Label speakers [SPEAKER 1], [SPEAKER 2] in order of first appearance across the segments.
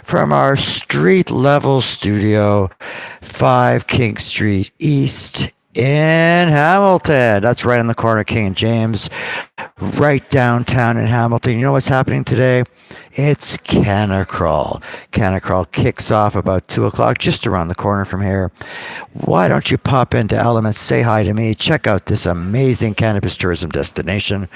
[SPEAKER 1] from our street level studio, 5 King Street East in Hamilton. That's right on the corner of King and James, right downtown in Hamilton. You know what's happening today? It's Canacrawl. Canacrawl kicks off about 2 o'clock, just around the corner from here. Why don't you pop into Elements, say hi to me, check out this amazing cannabis tourism destination.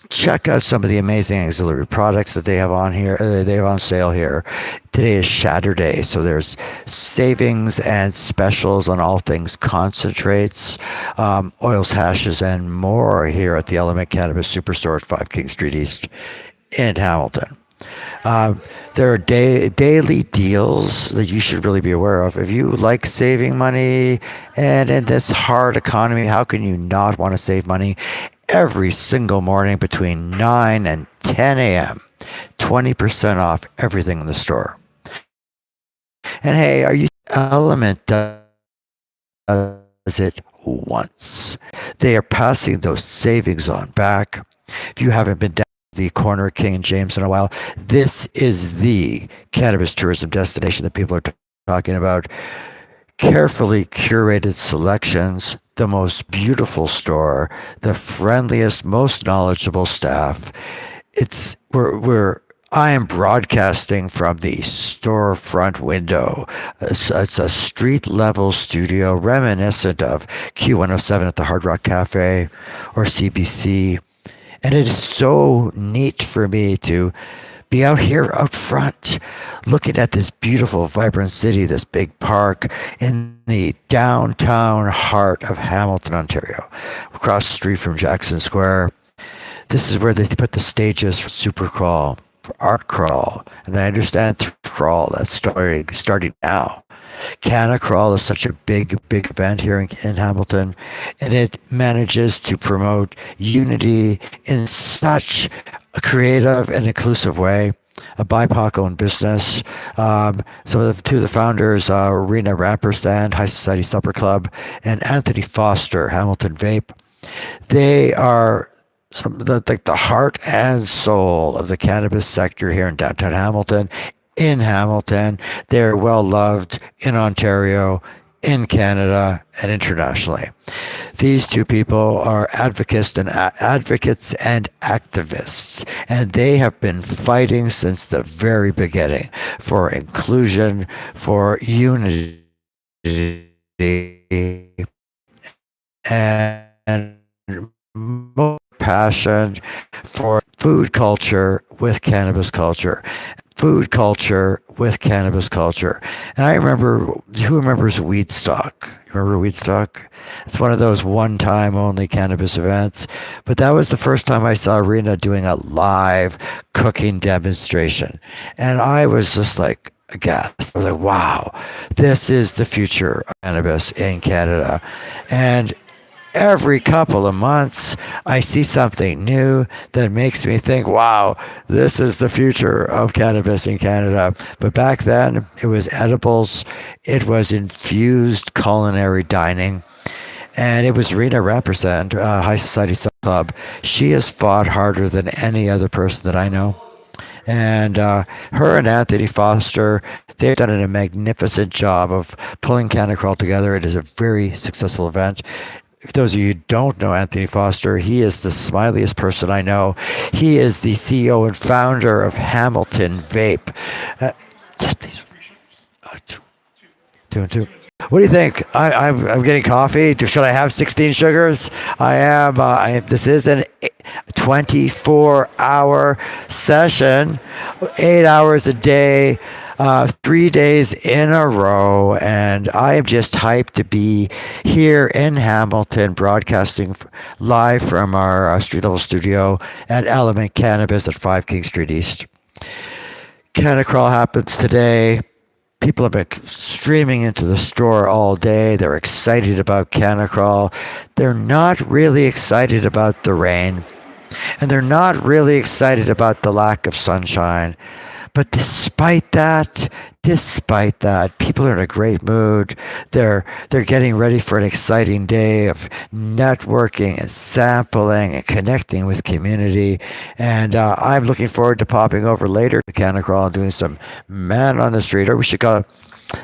[SPEAKER 1] Check out some of the amazing auxiliary products that they have on here. They have on sale here. Today is Saturday, so there's savings and specials on all things concentrates, oils, hashes, and more here at the Element Cannabis Superstore at 5 King Street East in Hamilton. There are daily deals that you should really be aware of. If you like saving money, and in this hard economy, how can you not want to save money? Every single morning between 9 and 10 a.m., 20% off everything in the store. And hey, are you Element does it once? They are passing those savings on back. If you haven't been down the corner of King and James in a while, this is the cannabis tourism destination that people are talking about. Carefully curated selections, the most beautiful store, the friendliest, most knowledgeable staff. I am broadcasting from the storefront window. It's a street level studio reminiscent of Q107 at the Hard Rock Cafe or CBC. And it is so neat for me to be out here out front looking at this beautiful, vibrant city, this big park in the downtown heart of Hamilton, Ontario, across the street from Jackson Square. This is where they put the stages for Supercrawl, for Art Crawl, and I understand Crawl that's starting now. Canacrawl is such a big event here in Hamilton, and it manages to promote unity in such a creative and inclusive way. A BIPOC-owned business. Two of the founders, Rena Rampersand, High Society Supper Club, and Anthony Foster, Hamilton Vape. They are the heart and soul of the cannabis sector here in downtown Hamilton. In Hamilton, they're well loved in Ontario, in Canada, and internationally. These two people are advocates and activists, and they have been fighting since the very beginning for inclusion, for unity, and more passion for food culture with cannabis culture. Food culture with cannabis culture. And I remember, who remembers Weedstock? You remember Weedstock? It's one of those one-time only cannabis events. But that was the first time I saw Rena doing a live cooking demonstration. And I was just like aghast. I was like, wow, this is the future of cannabis in Canada. And every couple of months, I see something new that makes me think, wow, this is the future of cannabis in Canada. But back then, it was edibles, it was infused culinary dining, and it was Rena Rampersand, High Society Supper Club. She has fought harder than any other person that I know. And her and Anthony Foster, they've done a magnificent job of pulling Canacrawl together. It is a very successful event. If those of you who don't know Anthony Foster, he is the smiliest person I know. He is the CEO and founder of Hamilton Vape. Yes, please. Two and two. What do you think? I'm getting coffee. Should I have 16 sugars? I am. This is an 24-hour session, 8 hours a day. 3 days in a row, and I am just hyped to be here in Hamilton, broadcasting live from our street level studio at Element Cannabis at 5 King Street East. Canacrawl happens today. People have been streaming into the store all day. They're excited about Canacrawl. They're not really excited about the rain, and they're not really excited about the lack of sunshine. But despite that, people are in a great mood. They're getting ready for an exciting day of networking and sampling and connecting with community. And I'm looking forward to popping over later to Canacrawl and doing some man on the street, or we should go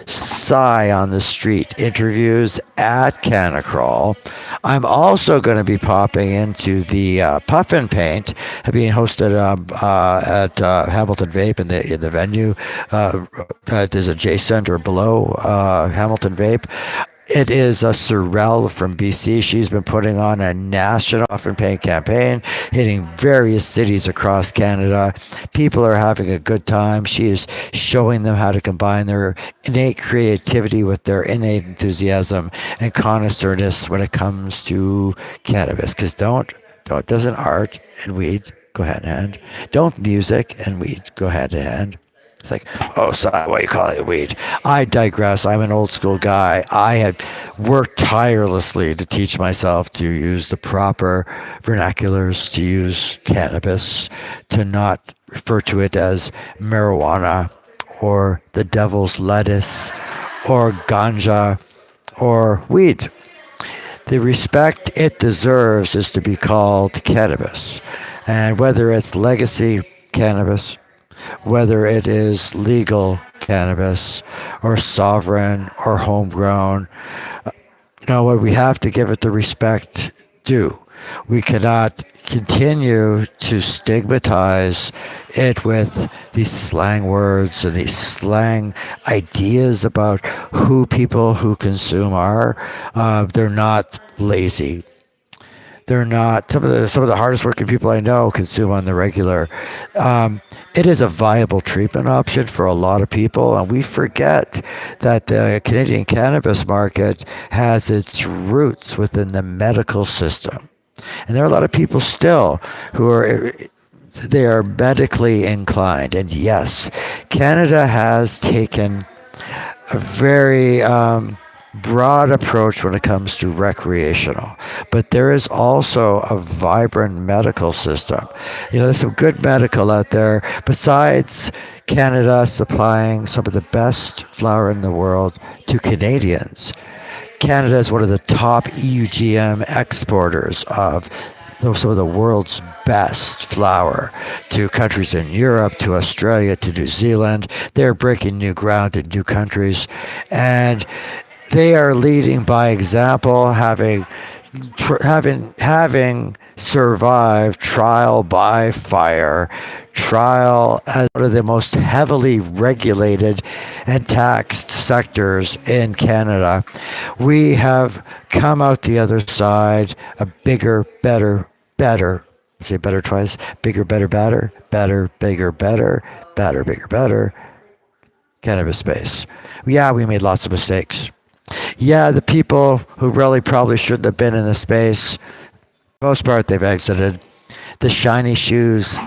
[SPEAKER 1] Psy on the Street interviews at Canacrawl. I'm also going to be popping into the Puff and Paint, being hosted at Hamilton Vape in the venue that is adjacent or below Hamilton Vape. It is Sorrel from BC. She's been putting on a national Puff and Paint campaign, hitting various cities across Canada. People are having a good time. She is showing them how to combine their innate creativity with their innate enthusiasm and connoisseurness when it comes to cannabis. Because doesn't art and weed go hand in hand? Don't music and weed go hand in hand? It's like, oh, sorry, what you call it, weed? I digress. I'm an old school guy. I had worked tirelessly to teach myself to use the proper vernaculars, to use cannabis, to not refer to it as marijuana or the devil's lettuce or ganja or weed. The respect it deserves is to be called cannabis. And whether it's legacy cannabis, whether it is legal cannabis or sovereign or homegrown, what we have to give it the respect due. We cannot continue to stigmatize it with these slang words and these slang ideas about who people who consume are. They're not lazy. They're not some of the hardest working people I know consume on the regular. It is a viable treatment option for a lot of people, and we forget that the Canadian cannabis market has its roots within the medical system, and there are a lot of people still who are medically inclined. And yes, Canada has taken a very broad approach when it comes to recreational, but there is also a vibrant medical system. There's some good medical out there. Besides Canada supplying some of the best flower in the world to Canadians, Canada is one of the top EUGM exporters of some of the world's best flower to countries in Europe, to Australia, to New Zealand. They're breaking new ground in new countries, and they are leading by example, having survived trial by fire, trial as one of the most heavily regulated and taxed sectors in Canada. We have come out the other side a bigger, better, say better twice, bigger, better, better, bigger, better, bigger, better, cannabis space. Yeah, we made lots of mistakes. Yeah, the people who really probably shouldn't have been in the space, for the most part, they've exited. The shiny shoes,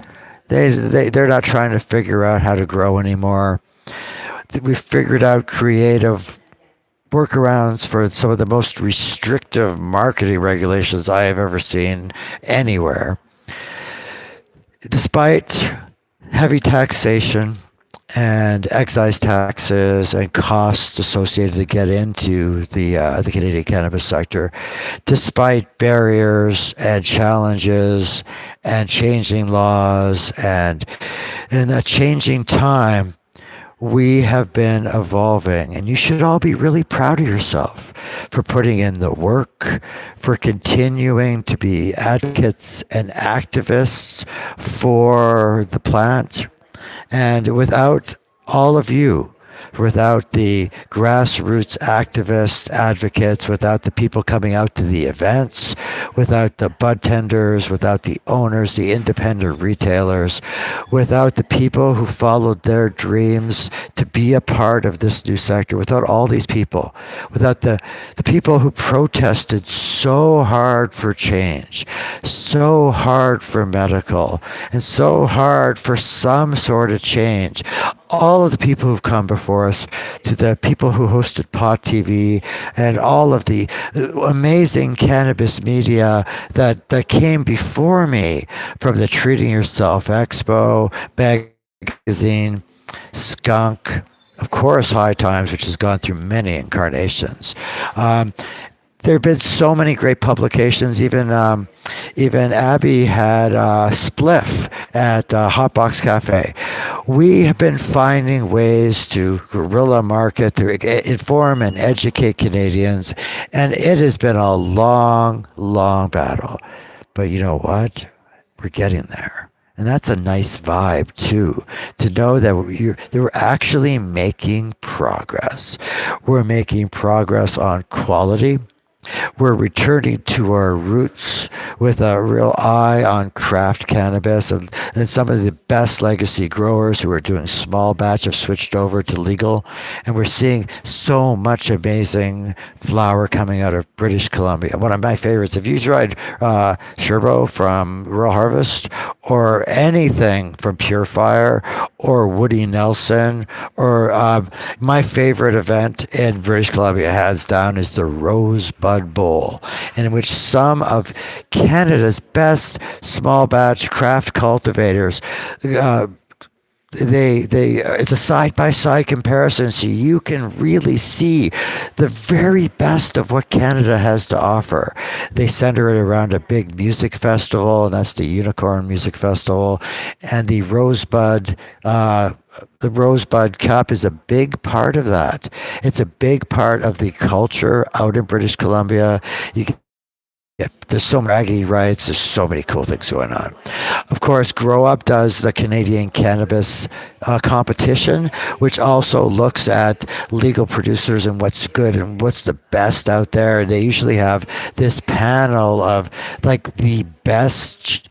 [SPEAKER 1] they're not trying to figure out how to grow anymore. We've figured out creative workarounds for some of the most restrictive marketing regulations I have ever seen anywhere. Despite heavy taxation and excise taxes and costs associated to get into the Canadian cannabis sector, despite barriers and challenges and changing laws and in a changing time, we have been evolving, and you should all be really proud of yourself for putting in the work, for continuing to be advocates and activists for the plant. And without all of you, without the grassroots activists, advocates, without the people coming out to the events, without the bud tenders, without the owners, the independent retailers, without the people who followed their dreams to be a part of this new sector, without all these people, without the people who protested so hard for change, so hard for medical, and so hard for some sort of change, all of the people who've come before us, to the people who hosted Pot TV, and all of the amazing cannabis media that came before me, from the Treating Yourself Expo magazine skunk, of course, High Times, which has gone through many incarnations. Um, there have been so many great publications. Even Abby had Spliff at Hotbox Cafe. We have been finding ways to guerrilla market, to inform and educate Canadians, and it has been a long, long battle. But you know what? We're getting there. And that's a nice vibe too, to know that we're actually making progress. We're making progress on quality. We're returning to our roots with a real eye on craft cannabis, and some of the best legacy growers who are doing small batch have switched over to legal. And we're seeing so much amazing flower coming out of British Columbia. One of my favorites, if you tried Sherbo from Rural Harvest, or anything from Pure Fire, or Woody Nelson, or my favorite event in British Columbia, hands down, is the Rosebud Bowl, in which some of Canada's best small batch craft cultivators they it's a side by side comparison, so you can really see the very best of what Canada has to offer. They center it around a big music festival, and that's the Unicorn Music Festival, and the Rosebud Cup is a big part of that. It's a big part of the culture out in British Columbia. You can there's so many bragging rights. There's so many cool things going on. Of course, Grow Up does the Canadian cannabis competition, which also looks at legal producers and what's good and what's the best out there. They usually have this panel of like the best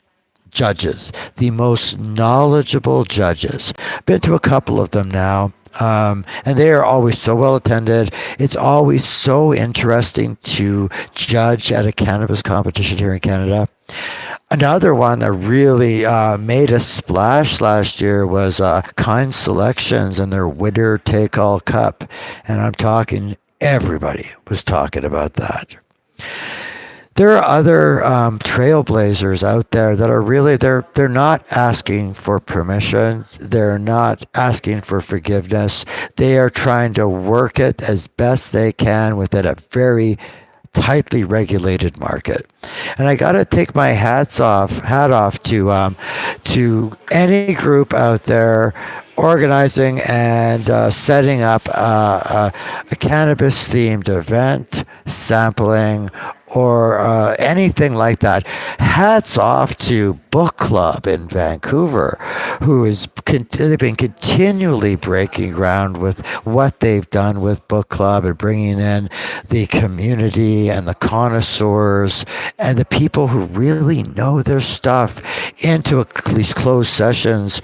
[SPEAKER 1] judges, the most knowledgeable judges. Been to a couple of them now. And they are always so well attended. It's always so interesting to judge at a cannabis competition here in Canada. Another one that really made a splash last year was Kind Selections and their Winner Take All Cup. And I'm talking, everybody was talking about that. There are other trailblazers out there that are really they're not asking for permission. They're not asking for forgiveness. They are trying to work it as best they can within a very tightly regulated market. And I got to take my hat off to any group out there organizing and setting up a cannabis themed event, sampling, or anything like that. Hats off to Book Club in Vancouver, who they've been continually breaking ground with what they've done with Book Club and bringing in the community and the connoisseurs and the people who really know their stuff into these closed sessions,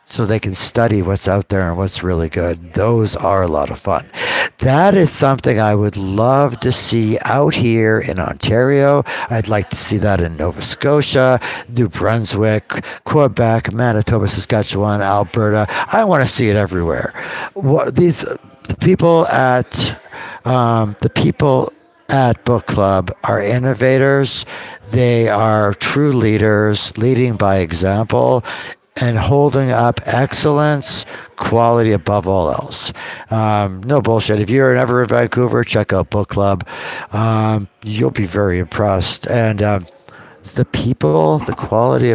[SPEAKER 1] so they can study what's out there and what's really good. Those are a lot of fun. That is something I would love to see out here in Ontario. I'd like to see that in Nova Scotia, New Brunswick, Quebec, Manitoba, Saskatchewan, Alberta. I want to see it everywhere. The people at Book Club are innovators. They are true leaders, leading by example and holding up excellence, quality above all else. No bullshit. If you're ever in Vancouver, check out Book Club. You'll be very impressed. And the people, the quality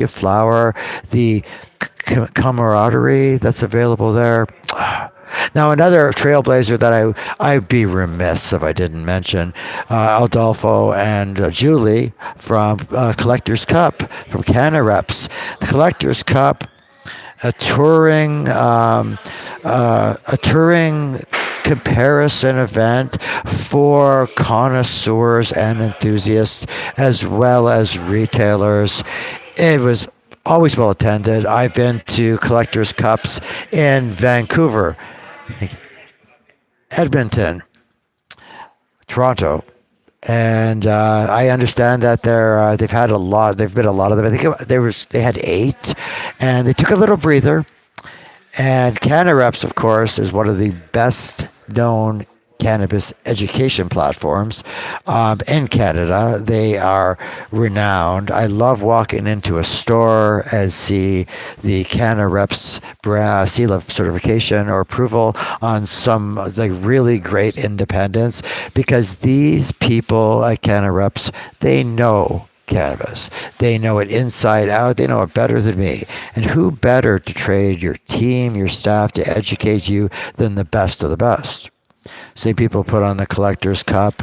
[SPEAKER 1] of flower, the camaraderie that's available there. Now, another trailblazer that I'd be remiss if I didn't mention, Adolfo and Julie from Collector's Cup, from CannaReps. The Collector's Cup, a touring comparison event for connoisseurs and enthusiasts, as well as retailers. It was always well attended. I've been to Collector's Cups in Vancouver, Edmonton, Toronto, and I understand that they've had a lot. They've been a lot of them. I think they had 8, and they took a little breather. And CannaReps, of course, is one of the best known cannabis education platforms in Canada. They are renowned. I love walking into a store and see the CannaReps seal of certification or approval on some like really great independents, because these people at CannaReps, they know cannabis. They know it inside out. They know it better than me. And who better to trade your team, your staff, to educate you than the best of the best? See people put on the Collector's Cup.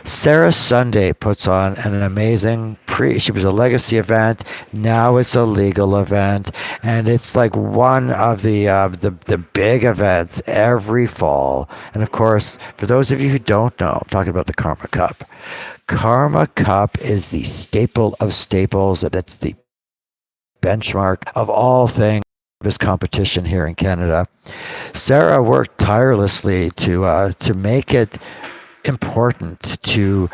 [SPEAKER 1] Sarah Sunday puts on an amazing she was a legacy event. Now it's a legal event, and it's like one of the big events every fall. And of course, for those of you who don't know, I'm talking about the Karma Cup. Karma Cup is the staple of staples, and it's the benchmark of all things this competition here in Canada. Sarah worked tirelessly to make it important to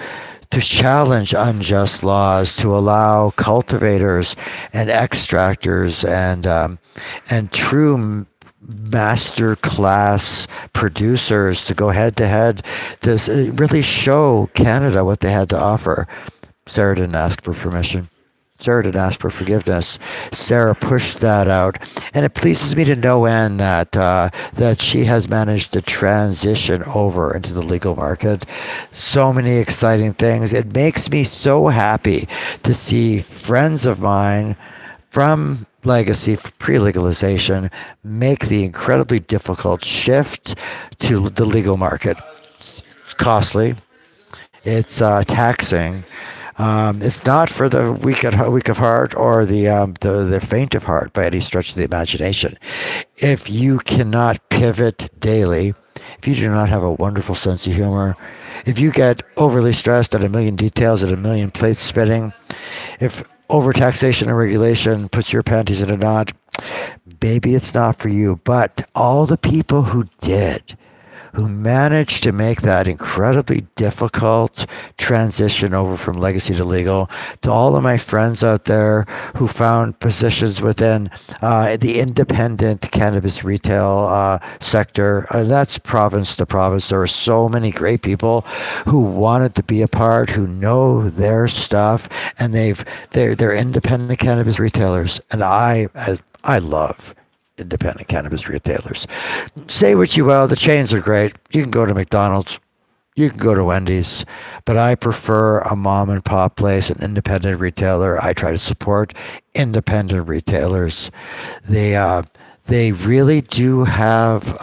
[SPEAKER 1] challenge unjust laws, to allow cultivators and extractors and true master class producers to go head to head to really show Canada what they had to offer. Sarah didn't ask for permission. Sarah didn't ask for forgiveness. Sarah pushed that out, and it pleases me to no end that she has managed to transition over into the legal market. So many exciting things. It makes me so happy to see friends of mine from Legacy pre-legalization make the incredibly difficult shift to the legal market. It's costly. It's taxing. It's not for the weak of heart or the faint of heart by any stretch of the imagination. If you cannot pivot daily, if you do not have a wonderful sense of humor, if you get overly stressed at a million details and a million plates spinning, if overtaxation and regulation puts your panties in a knot, maybe it's not for you. But all the people who did, who managed to make that incredibly difficult transition over from legacy to legal, to all of my friends out there who found positions within the independent cannabis retail sector, that's province to province. There are so many great people who wanted to be a part, who know their stuff, and they're independent cannabis retailers, and I love independent cannabis retailers. Say what you will, the chains are great. You can go to McDonald's, you can go to Wendy's, but I prefer a mom and pop place, an independent retailer. I try to support independent retailers. They really do have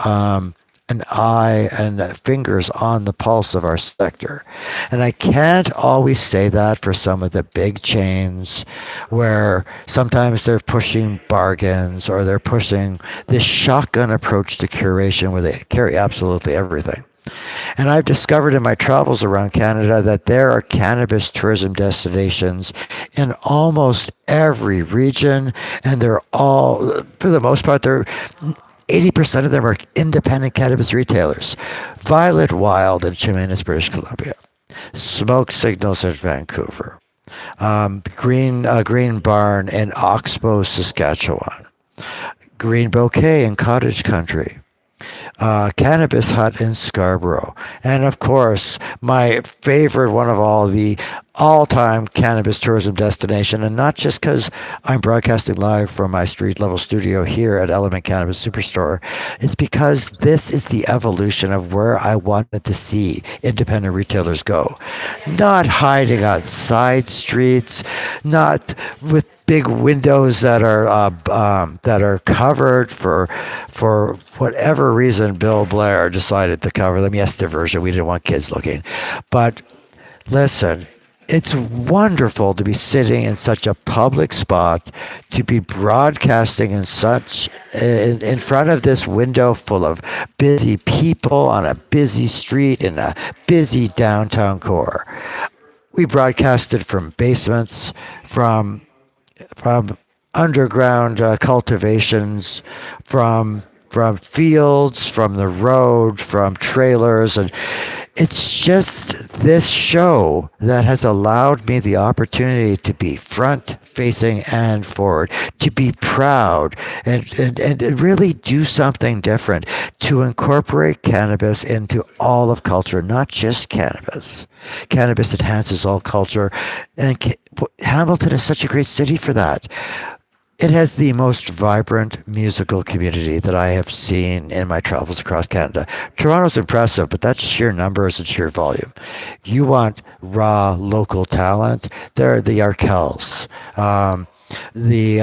[SPEAKER 1] an eye and fingers on the pulse of our sector. And I can't always say that for some of the big chains where sometimes they're pushing bargains or they're pushing this shotgun approach to curation where they carry absolutely everything. And I've discovered in my travels around Canada that there are cannabis tourism destinations in almost every region, and they're all, for the most part, 80% of them are independent cannabis retailers. Violet Wild in Chemainus, British Columbia. Smoke Signals in Vancouver. Green Barn in Oxbow, Saskatchewan. Green Bouquet in Cottage Country. Cannabis Hut in Scarborough. And of course, my favorite one of all, the all-time cannabis tourism destination, and not just because I'm broadcasting live from my street-level studio here at Element Cannabis Superstore, it's because this is the evolution of where I wanted to see independent retailers go. Not hiding on side streets, not with big windows that are covered for whatever reason Bill Blair decided to cover them. Yes, diversion. We didn't want kids looking. But listen, it's wonderful to be sitting in such a public spot, to be broadcasting in front of this window full of busy people on a busy street in a busy downtown core. We broadcasted from basements, from underground cultivations, from fields, from the road, from trailers, and It's just this show that has allowed me the opportunity to be front facing and forward, to be proud and really do something different, to incorporate cannabis into all of culture, not just cannabis. Cannabis enhances all culture, and Hamilton is such a great city for that. It has the most vibrant musical community that I have seen in my travels across Canada. Toronto's impressive, but that's sheer numbers and sheer volume. You want raw local talent, there are the Arkells, the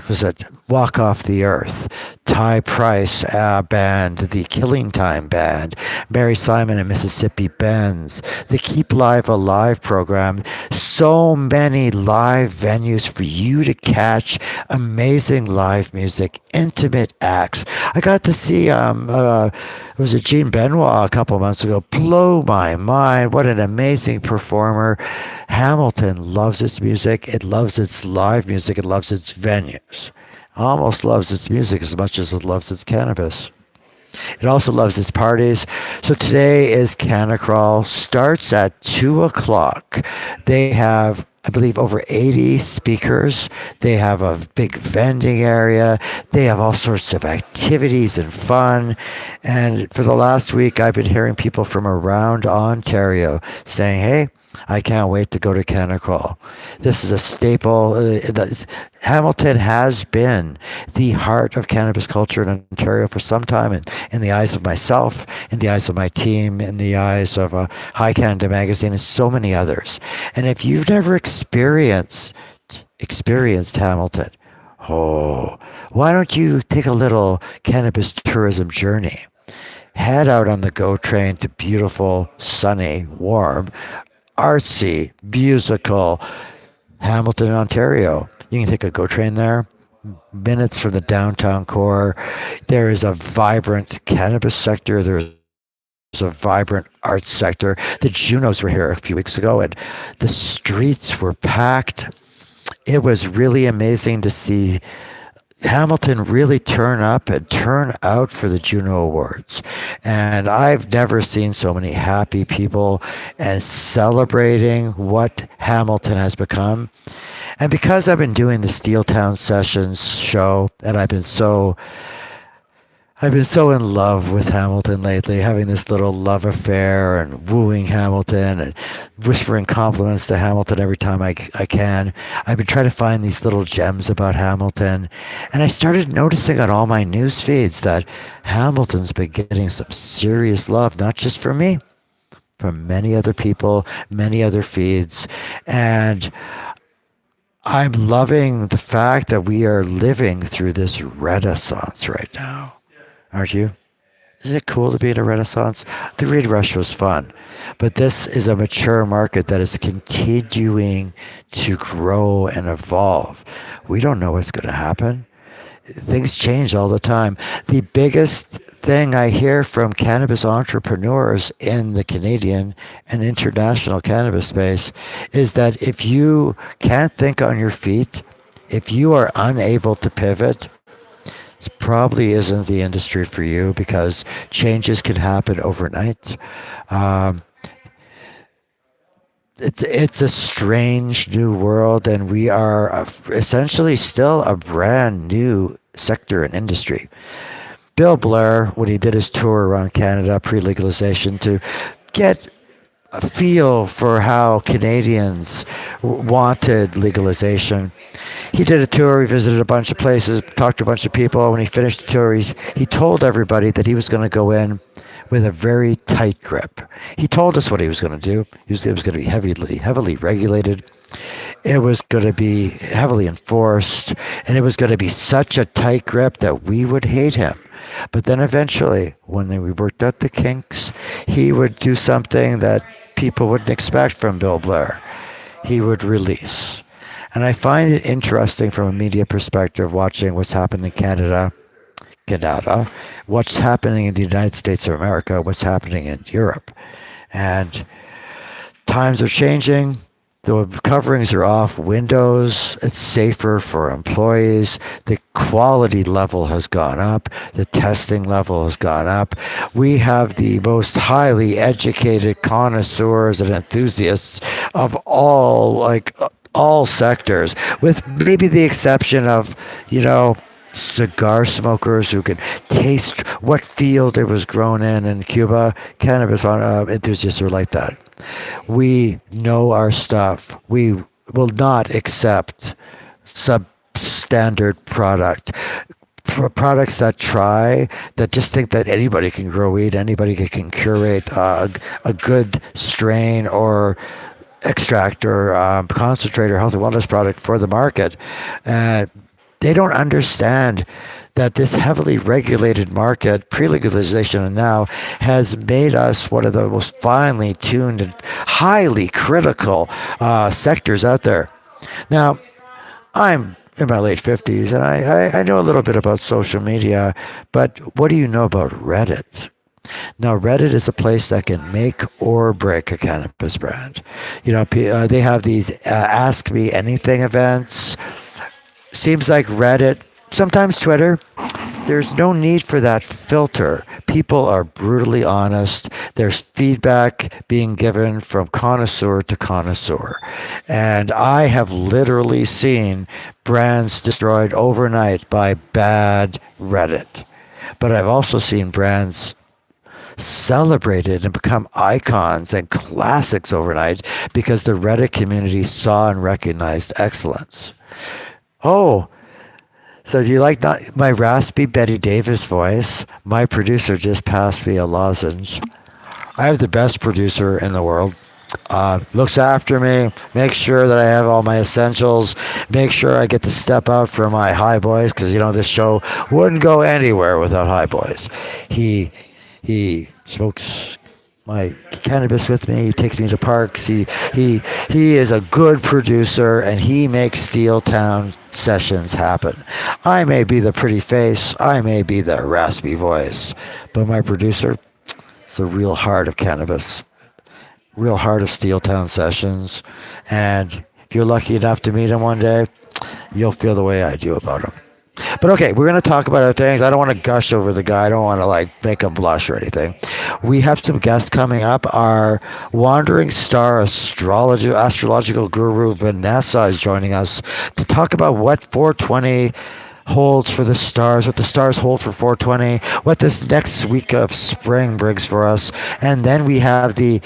[SPEAKER 1] was it Walk Off the Earth, Ty Price band, the Killing Time band, Mary Simon and Mississippi Benz, the Keep Live Alive program. So many live venues for you to catch amazing live music, intimate acts. I got to see was it Gene Benoit a couple months ago? Blow my mind! What an amazing performer! Hamilton loves its music. It loves its live music. It loves its venues. Almost loves its music as much as it loves its cannabis. It also loves its parties. So today is Canacrawl. Starts at 2 o'clock. They have, I believe, over 80 speakers. They have a big vending area. They have all sorts of activities and fun. And for the last week, I've been hearing people from around Ontario saying, hey, I can't wait to go to Canacrawl. This is a staple. Hamilton has been the heart of cannabis culture in Ontario for some time, and in the eyes of myself, in the eyes of my team, in the eyes of High Canada Magazine, and so many others. And if you've never experienced Hamilton, why don't you take a little cannabis tourism journey? Head out on the GO train to beautiful, sunny, warm, artsy, musical Hamilton, Ontario. You can take a GO train there, minutes from the downtown core. There is a vibrant cannabis sector. There's a vibrant arts sector. The Junos were here a few weeks ago, and the streets were packed. It was really amazing to see Hamilton really turn up and turn out for the Juno Awards. And I've never seen so many happy people and celebrating what Hamilton has become. And because I've been doing the Steeltown Sessions show, and I've been so in love with Hamilton lately, having this little love affair and wooing Hamilton and whispering compliments to Hamilton every time I can. I've been trying to find these little gems about Hamilton. And I started noticing on all my news feeds that Hamilton's been getting some serious love, not just from me, from many other people, many other feeds. And I'm loving the fact that we are living through this renaissance right now. Aren't you? Isn't it cool to be in a renaissance? The Reed Rush was fun, but this is a mature market that is continuing to grow and evolve. We don't know what's going to happen. Things change all the time. The biggest thing I hear from cannabis entrepreneurs in the Canadian and international cannabis space is that if you can't think on your feet, if you are unable to pivot, it probably isn't the industry for you because changes can happen overnight. It's a strange new world, and we are essentially still a brand new sector and industry. Bill Blair, when he did his tour around Canada pre-legalization to get a feel for how Canadians wanted legalization, he did a tour, he visited a bunch of places, talked to a bunch of people. When he finished the tour, he told everybody that he was going to go in with a very tight grip. He told us what he was going to do. It was going to be heavily regulated. It was going to be heavily enforced, and it was going to be such a tight grip that we would hate him. But then eventually, when we worked out the kinks, he would do something that people wouldn't expect from Bill Blair. He would release. And I find it interesting from a media perspective watching what's happened in Canada, what's happening in the United States of America, what's happening in Europe. And times are changing. The coverings are off windows. It's safer for employees. The quality level has gone up. The testing level has gone up. We have the most highly educated connoisseurs and enthusiasts of all sectors, with maybe the exception of, cigar smokers who can taste what field it was grown in Cuba. Cannabis enthusiasts are like that. We know our stuff. We will not accept substandard products that just think that anybody can grow weed, anybody can curate a good strain or extract or concentrate or health and wellness product for the market. They don't understand that this heavily regulated market, pre-legalization and now, has made us one of the most finely tuned and highly critical sectors out there. Now, I'm in my late 50s, and I know a little bit about social media, but what do you know about Reddit? Now, Reddit is a place that can make or break a cannabis brand. They have these Ask Me Anything events. Seems like Reddit, sometimes Twitter, there's no need for that filter. People are brutally honest. There's feedback being given from connoisseur to connoisseur. And I have literally seen brands destroyed overnight by bad Reddit. But I've also seen brands celebrated and become icons and classics overnight because the Reddit community saw and recognized excellence. Oh, so do you like my raspy Betty Davis voice? My producer just passed me a lozenge. I have the best producer in the world. Looks after me, makes sure that I have all my essentials, make sure I get to step out for my high boys, because this show wouldn't go anywhere without high boys. He smokes my cannabis with me. He takes me to parks. He is a good producer, and he makes Steel Town sessions happen. I may be the pretty face, I may be the raspy voice, but my producer is the real heart of cannabis, real heart of Steel Town sessions. And if you're lucky enough to meet him one day, you'll feel the way I do about him. But okay, we're going to talk about other things. I don't want to gush over the guy. I don't want to make him blush or anything. We have some guests coming up. Our wandering star astrological guru Vanessa is joining us to talk about what 420 holds for the stars, what the stars hold for 420, what this next week of spring brings for us. And then we have the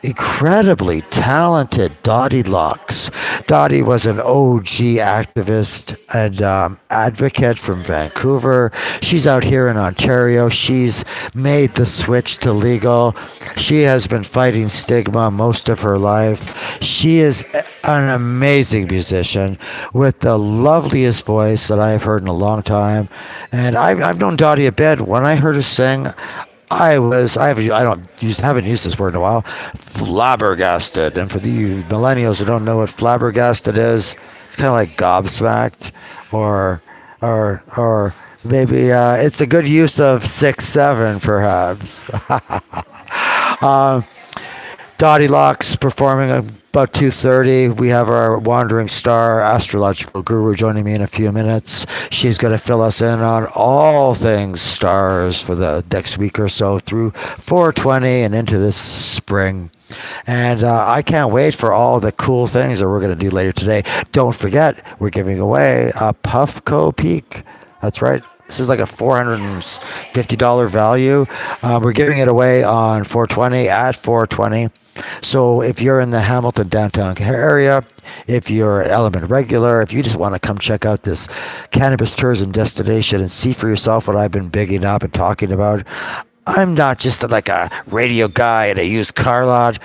[SPEAKER 1] incredibly talented Dottie Locks. Dottie was an OG activist and advocate from Vancouver. She's out here in Ontario. She's made the switch to legal. She has been fighting stigma most of her life. She is an amazing musician with the loveliest voice that I've heard in a long time. And I've known Dottie a bit. When I heard her sing, I haven't used this word in a while, flabbergasted. And for the millennials who don't know what flabbergasted is, it's kind of like gobsmacked, or maybe it's a good use of 6-7 perhaps. Dottie Locks performing about 2:30. We have our wandering star astrological guru joining me in a few minutes. She's going to fill us in on all things stars for the next week or so through 420 and into this spring. And I can't wait for all the cool things that we're going to do later today. Don't forget, we're giving away a Puffco Peak. That's right. This is like a $450 value. We're giving it away on 420 at 420. So if you're in the Hamilton downtown area, if you're an Element regular, if you just want to come check out this cannabis tourism destination and see for yourself what I've been bigging up and talking about, I'm not just like a radio guy at a used car lot.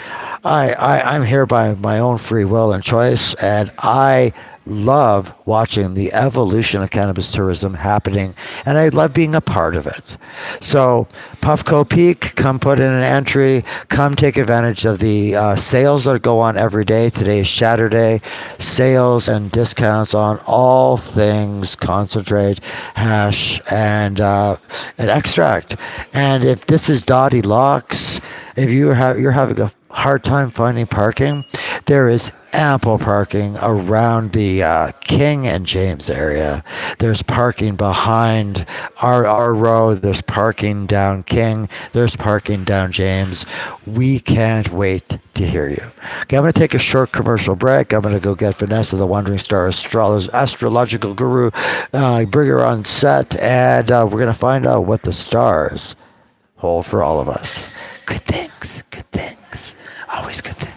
[SPEAKER 1] I'm here by my own free will and choice, and I love watching the evolution of cannabis tourism happening, and I love being a part of it. So Puffco Peak, come put in an entry, come take advantage of the sales that go on every day. Today is Saturday. Sales and discounts on all things concentrate, hash, and extract. And if this is Dottie Locks, If you're having a hard time finding parking, there is ample parking around the King and James area. There's parking behind our road. There's parking down King. There's parking down James. We can't wait to hear you. Okay, I'm going to take a short commercial break. I'm going to go get Vanessa, the Wandering Star astrological guru, bring her on set, and we're going to find out what the stars hold for all of us. Good things, always good things.